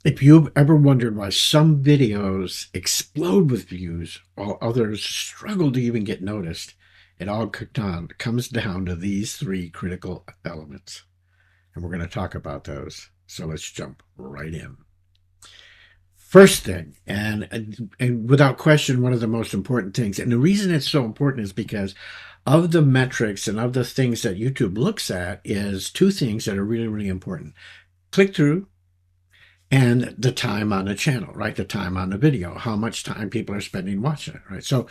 If you've ever wondered why some videos explode with views while others struggle to even get noticed, it all comes down to these three critical elements. And we're going to talk about those. So let's jump right in. First thing, and without question, one of the most important things, and the reason it's so important is because of the metrics and of the things that YouTube looks at is two things that are really, really important. Click through and the time on the channel, right? The time on the video, how much time people are spending watching it, right? So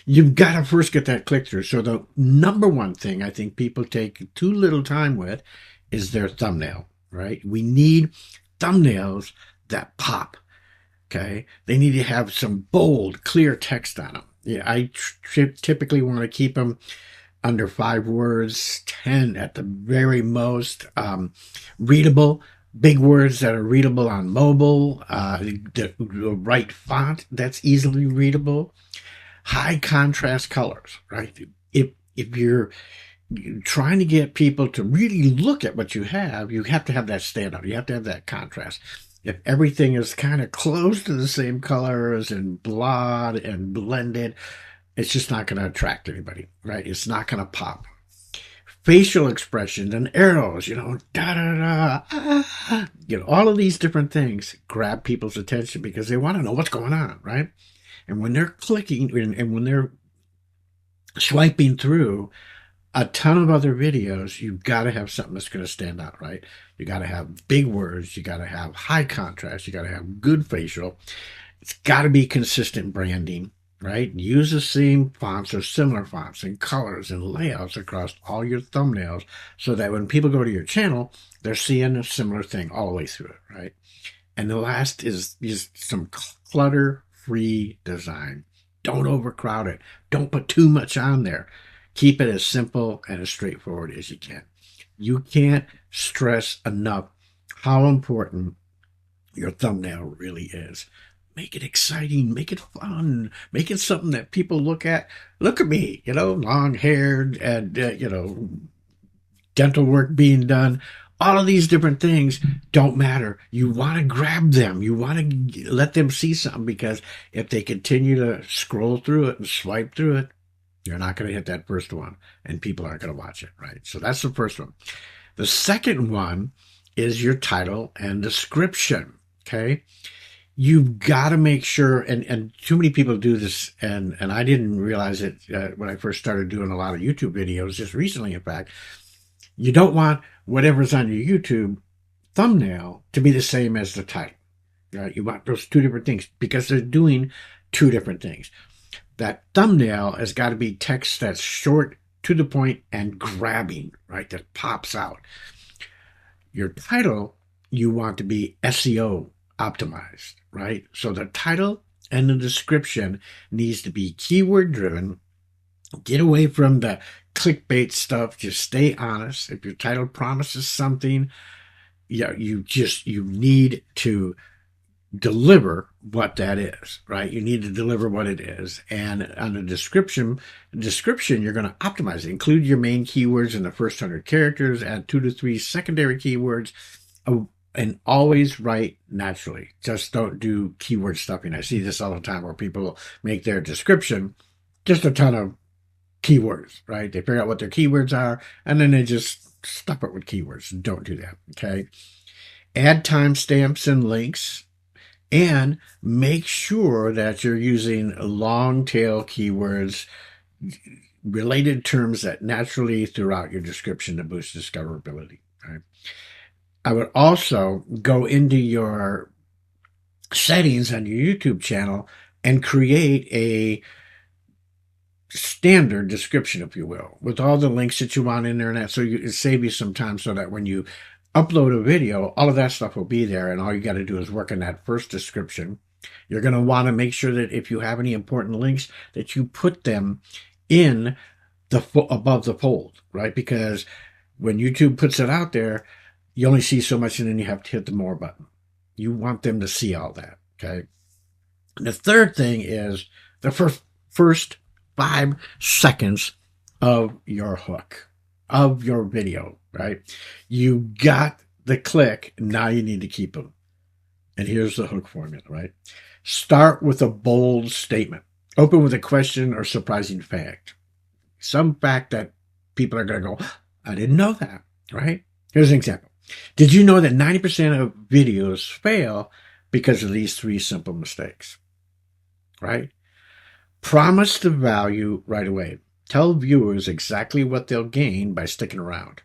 you've got to first get that click through. So the number one thing I think people take too little time with is their thumbnail, right? We need thumbnails that pop, okay? They need to have some bold, clear text on them. Yeah, I typically want to keep them under 5 words, 10 at the very most, readable, big words that are readable on mobile, the right font that's easily readable, high contrast colors, right? If you're trying to get people to really look at what you have to have that standout. You have to have that contrast. If everything is kind of close to the same colors and blotted and blended, it's just not going to attract anybody, right? It's not going to pop. Facial expressions and arrows, da da da, all of these different things grab people's attention because they want to know what's going on, right? And when they're clicking and when they're swiping through a ton of other videos, you've got to have something that's going to stand out, right? You got to have big words. You got to have high contrast. You got to have good facial. It's got to be consistent branding, right? Use the same fonts or similar fonts and colors and layouts across all your thumbnails so that when people go to your channel, they're seeing a similar thing all the way through it, right? And the last is some clutter-free design. Don't overcrowd it. Don't put too much on there. Keep it as simple and as straightforward as you can. You can't stress enough how important your thumbnail really is. Make it exciting, make it fun, make it something that people look at. Look at me, long haired and, dental work being done. All of these different things don't matter. You want to grab them. You want to let them see something because if they continue to scroll through it and swipe through it, you're not going to hit that first one and people aren't going to watch it, right? So that's the first one. The second one is your title and description, okay? You've got to make sure, and too many people do this, and I didn't realize it when I first started doing a lot of YouTube videos, just recently, in fact. You don't want whatever's on your YouTube thumbnail to be the same as the title, right? You want those two different things because they're doing two different things. That thumbnail has got to be text that's short, to the point, and grabbing, right? That pops out. Your title, you want to be SEO optimized, right? So the title and the description needs to be keyword driven. Get away from the clickbait stuff. Just stay honest. If your title promises something, you need to deliver what that is, right? You need to deliver what it is. And on the description, you're going to optimize it. Include your main keywords in the first 100 characters, add 2 to 3 secondary keywords, and always write naturally. Just don't do keyword stuffing. I see this all the time where people make their description just a ton of keywords, right? They figure out what their keywords are, and then they just stuff it with keywords. Don't do that, okay? Add timestamps and links, and make sure that you're using long tail keywords, related terms that naturally throughout your description to boost discoverability, right? I would also go into your settings on your YouTube channel and create a standard description, if you will, with all the links that you want in there, and that so it save you some time so that when you upload a video, all of that stuff will be there, and all you got to do is work in that first description. You're going to want to make sure that if you have any important links, that you put them in the above the fold, right? Because when YouTube puts it out there, you only see so much, and then you have to hit the more button. You want them to see all that, okay? And the third thing is the first 5 seconds of your hook, of your video, right? You got the click, now you need to keep them. And here's the hook formula, right? Start with a bold statement. Open with a question or surprising fact. Some fact that people are going to go, I didn't know that, right? Here's an example. Did you know that 90% of videos fail because of these three simple mistakes, right? Promise the value right away. Tell viewers exactly what they'll gain by sticking around.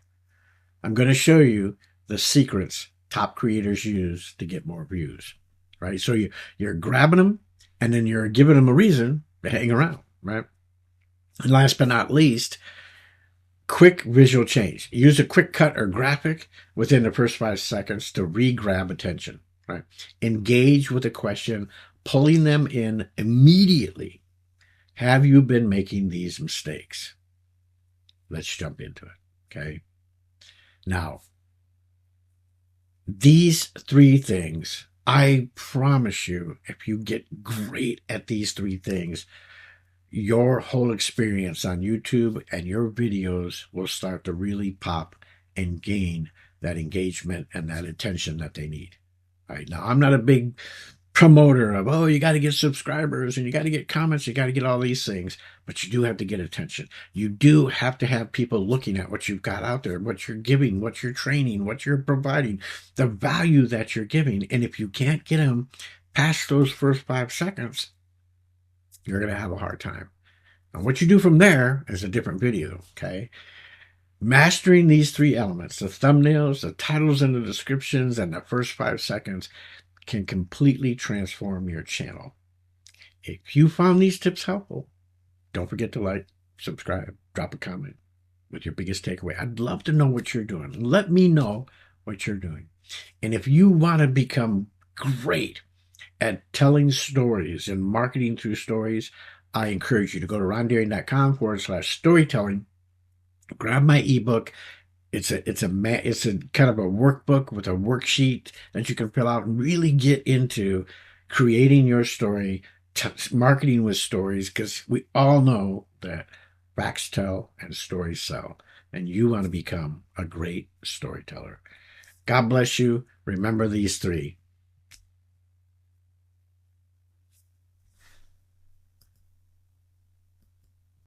I'm going to show you the secrets top creators use to get more views, right? So you're grabbing them and then you're giving them a reason to hang around, right? And last but not least, quick visual change. Use a quick cut or graphic within the first 5 seconds to re-grab attention, right? Engage with a question, pulling them in immediately. Have you been making these mistakes? Let's jump into it, okay? Now, these three things, I promise you, if you get great at these three things, your whole experience on YouTube and your videos will start to really pop and gain that engagement and that attention that they need. All right. Now, I'm not a big promoter of, oh, you got to get subscribers and you got to get comments, you got to get all these things, but you do have to get attention. You do have to have people looking at what you've got out there, what you're giving, what you're training, what you're providing, the value that you're giving. And if you can't get them past those first 5 seconds, you're going to have a hard time. And what you do from there is a different video, okay? Mastering these three elements, the thumbnails, the titles and the descriptions, and the first 5 seconds can completely transform your channel. If you found these tips helpful, don't forget to like, subscribe, drop a comment with your biggest takeaway. I'd love to know what you're doing. Let me know what you're doing. And if you want to become great at telling stories and marketing through stories, I encourage you to go to rondeering.com/storytelling. Grab my ebook. It's a kind of a workbook with a worksheet that you can fill out and really get into creating your story, marketing with stories, because we all know that facts tell and stories sell, and you want to become a great storyteller. God bless you. Remember these three.